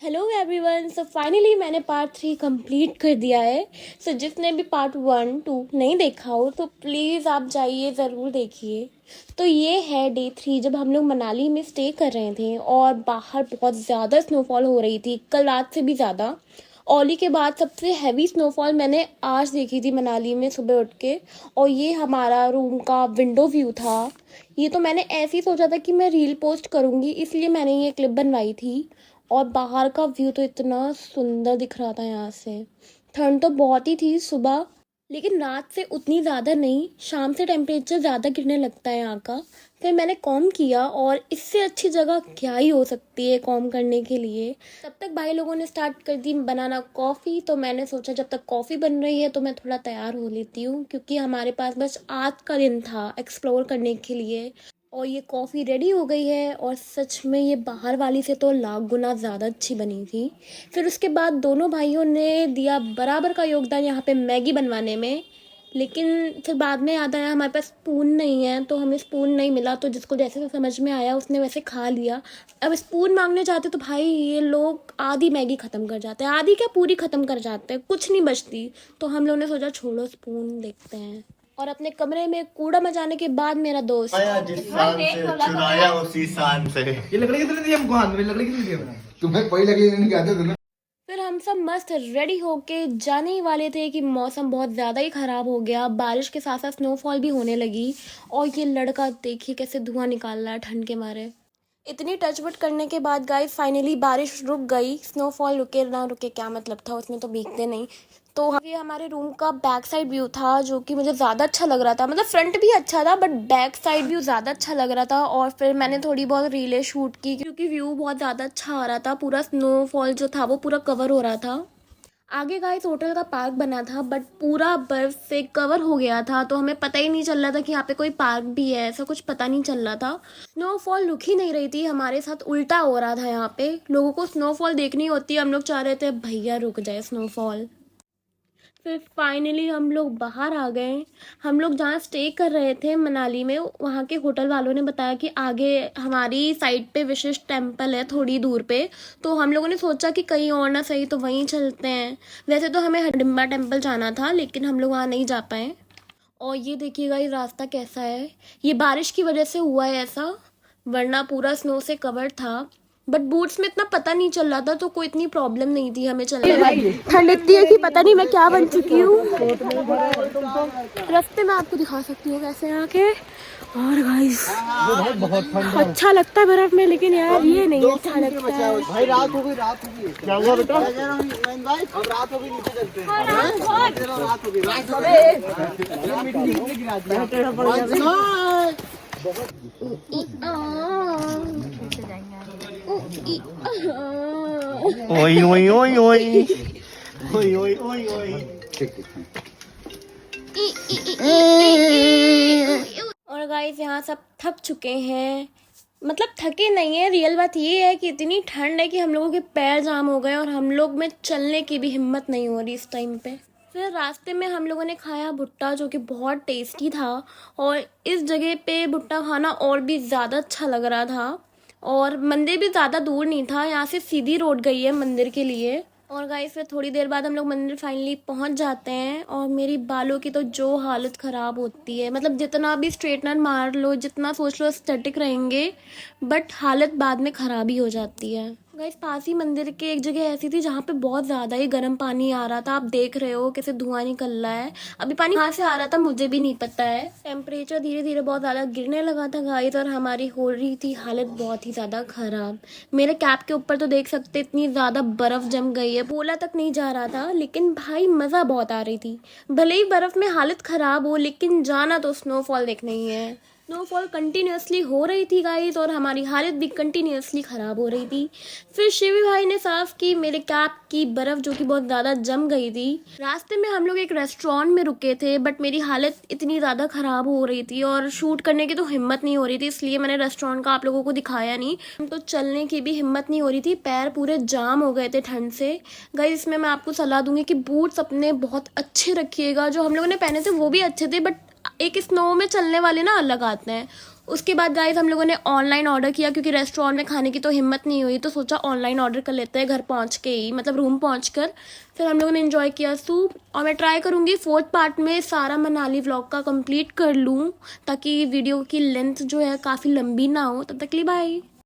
Hello everyone. So finally मैंने part 3 complete कर दिया है। जिसने भी पार्ट 1-2 नहीं देखा हो तो प्लीज़ आप जाइए, ज़रूर देखिए। तो ये है डे 3 जब हम लोग मनाली में स्टे कर रहे थे और बाहर बहुत ज़्यादा स्नोफॉल हो रही थी, कल रात से भी ज़्यादा। ओली के बाद सबसे हैवी स्नोफॉल मैंने आज देखी थी मनाली में सुबह उठ के। और ये हमारा रूम का विंडो व्यू था। ये तो मैंने ऐसे ही सोचा था कि मैं रील पोस्ट करूँगी, इसलिए मैंने ये क्लिप बनवाई थी। और बाहर का व्यू तो इतना सुंदर दिख रहा था यहाँ से। ठंड तो बहुत ही थी सुबह, लेकिन रात से उतनी ज़्यादा नहीं। शाम से टेम्परेचर ज़्यादा गिरने लगता है यहाँ का। फिर मैंने कॉम किया और इससे अच्छी जगह क्या ही हो सकती है कॉम करने के लिए। तब तक भाई लोगों ने स्टार्ट कर दी बनाना कॉफ़ी, तो मैंने सोचा जब तक कॉफ़ी बन रही है तो मैं थोड़ा तैयार हो लेती हूँ, क्योंकि हमारे पास बस आज का दिन था एक्सप्लोर करने के लिए। और ये कॉफ़ी रेडी हो गई है और सच में ये बाहर वाली से तो लाख गुना ज़्यादा अच्छी बनी थी। फिर उसके बाद दोनों भाइयों ने दिया बराबर का योगदान यहाँ पे मैगी बनवाने में। लेकिन फिर बाद में याद आया हमारे पास स्पून नहीं है, तो हमें स्पून नहीं मिला, तो जिसको जैसे समझ में आया उसने वैसे खा लिया। अब स्पून मांगने जाते तो भाई ये लोग आधी मैगी ख़त्म कर जाते हैं, आधी क्या पूरी ख़त्म कर जाते हैं, कुछ नहीं बचती। तो हम लोगों ने सोचा छोड़ो स्पून देखते हैं। और अपने कमरे में कूड़ा मचाने के बाद मेरा दोस्त आया जिस शान से चुराया उसी शान से। ये लकड़ी किसने दी हमको? हाथ में लकड़ी किसने दी हमें? तुम्हें कोई लकड़ी नहीं कहते थे ना। फिर हम सब मस्त रेडी होके जाने ही वाले थे कि मौसम बहुत ज़्यादा ही ख़राब हो गया, बारिश के साथ साथ स्नोफॉल भी होने लगी। और ये लड़का देखिए कैसे धुआं निकाल रहा है ठंड के मारे। इतनी टचवुड करने के बाद गाइस फाइनली बारिश रुक गई। स्नोफॉल रुके ना रुके क्या मतलब था, उसमें तो भीगते नहीं। तो ये हमारे रूम का बैक साइड व्यू था जो कि मुझे ज़्यादा अच्छा लग रहा था। मतलब फ्रंट भी अच्छा था बट बैक साइड व्यू ज़्यादा अच्छा लग रहा था। और फिर मैंने थोड़ी बहुत रीलें शूट की क्योंकि व्यू बहुत ज़्यादा अच्छा आ रहा था। पूरा स्नोफॉल जो था वो पूरा कवर हो रहा था। आगे गाइस होटल का पार्क बना था बट पूरा बर्फ से कवर हो गया था, तो हमें पता ही नहीं चल रहा था कि यहाँ पे कोई पार्क भी है, ऐसा कुछ पता नहीं चल रहा था। स्नोफॉल रुक ही नहीं रही थी, हमारे साथ उल्टा हो रहा था। यहाँ पे लोगों को स्नोफॉल देखनी होती है, हम लोग चाह रहे थे भैया रुक जाए स्नोफॉल। फिर फाइनली हम लोग बाहर आ गए। हम लोग जहाँ स्टे कर रहे थे मनाली में, वहाँ के होटल वालों ने बताया कि आगे हमारी साइड पे विशिष्ट टेम्पल है थोड़ी दूर पे। तो हम लोगों ने सोचा कि कहीं और ना सही तो वहीं चलते हैं। वैसे तो हमें हडिम्बा टेम्पल जाना था लेकिन हम लोग वहाँ नहीं जा पाए। और ये देखिएगा ये रास्ता कैसा है, ये बारिश की वजह से हुआ है ऐसा, वरना पूरा स्नो से कवर था। बट बूट्स में इतना पता नहीं चल रहा था तो कोई इतनी प्रॉब्लम नहीं थी हमें चलने में। ठंड इतनी है कि पता नहीं मैं क्या बन चुकी हूँ। रास्ते में आपको दिखा सकती हूँ कैसे आके। और गाइस अच्छा लगता है बर्फ में, लेकिन यार ये नहीं अच्छा लगता है। भाई रात हो गई, रात हो गई। क्या हुआ बेटा? अब रात हो गई, नीचे चलते हैं। रात हो गई, रात हो गई। मिट्टी कितने गिरा दी? ओई ओई ओई ओई ओई ओई ओई ओई। और गाइस यहाँ सब थक चुके हैं, मतलब थके नहीं है, रियल बात ये है कि इतनी ठंड है कि हम लोगों के पैर जाम हो गए और हम लोग में चलने की भी हिम्मत नहीं हो रही इस टाइम पे। फिर रास्ते में हम लोगों ने खाया भुट्टा जो कि बहुत टेस्टी था। और इस जगह पे भुट्टा खाना और भी ज़्यादा अच्छा लग रहा था। और मंदिर भी ज़्यादा दूर नहीं था, यहाँ से सीधी रोड गई है मंदिर के लिए। और गाइस फिर थोड़ी देर बाद हम लोग मंदिर फाइनली पहुंच जाते हैं। और मेरी बालों की तो जो हालत ख़राब होती है, मतलब जितना भी स्ट्रेटनर मार लो, जितना सोच लो एस्थेटिक रहेंगे, बट हालत बाद में ख़राब ही हो जाती है। गाइस पास ही मंदिर के एक जगह ऐसी थी जहाँ पे बहुत ज़्यादा ही गर्म पानी आ रहा था। आप देख रहे हो कैसे धुआं निकल रहा है। अभी पानी कहाँ से आ रहा था मुझे भी नहीं पता है। टेम्परेचर धीरे धीरे बहुत ज़्यादा गिरने लगा था गाइस, और हमारी हो रही थी हालत बहुत ही ज़्यादा ख़राब। मेरे कैप के ऊपर तो देख सकते इतनी ज़्यादा बर्फ़ जम गई है, बोला तक नहीं जा रहा था। लेकिन भाई मज़ा बहुत आ रही थी, भले ही बर्फ़ में हालत ख़राब हो लेकिन जाना तो स्नोफॉल देखना ही है। स्नोफॉल कंटिन्यूसली हो रही थी गाइस, और हमारी हालत भी कंटिन्यूसली ख़राब हो रही थी। फिर शिवी भाई ने साफ़ की मेरे कैप की बर्फ़ जो कि बहुत ज़्यादा जम गई थी। रास्ते में हम लोग एक रेस्टोरेंट में रुके थे बट मेरी हालत इतनी ज़्यादा ख़राब हो रही थी और शूट करने की तो हिम्मत नहीं हो रही थी, इसलिए मैंने रेस्टोरेंट का आप लोगों को दिखाया नहीं। तो चलने की भी हिम्मत नहीं हो रही थी, पैर पूरे जाम हो गए थे ठंड से। गाइस इसमें मैं आपको सलाह दूंगी कि बूट्स अपने बहुत अच्छे रखिएगा। जो हम लोगों ने पहने थे वो भी अच्छे थे बट एक स्नो में चलने वाले ना अलग आते हैं, उसके बाद गाइस हम लोगों ने ऑनलाइन ऑर्डर किया क्योंकि रेस्टोरेंट में खाने की तो हिम्मत नहीं हुई, तो सोचा ऑनलाइन ऑर्डर कर लेते हैं घर पहुंच के ही, मतलब रूम पहुंच कर। फिर हम लोगों ने एंजॉय किया सूप, और मैं ट्राई करूँगी 4th पार्ट में सारा मनाली व्लॉग का कंप्लीट कर लूँ ताकि वीडियो की लेंथ जो है काफ़ी लंबी ना हो। तब तक के लिए बाय।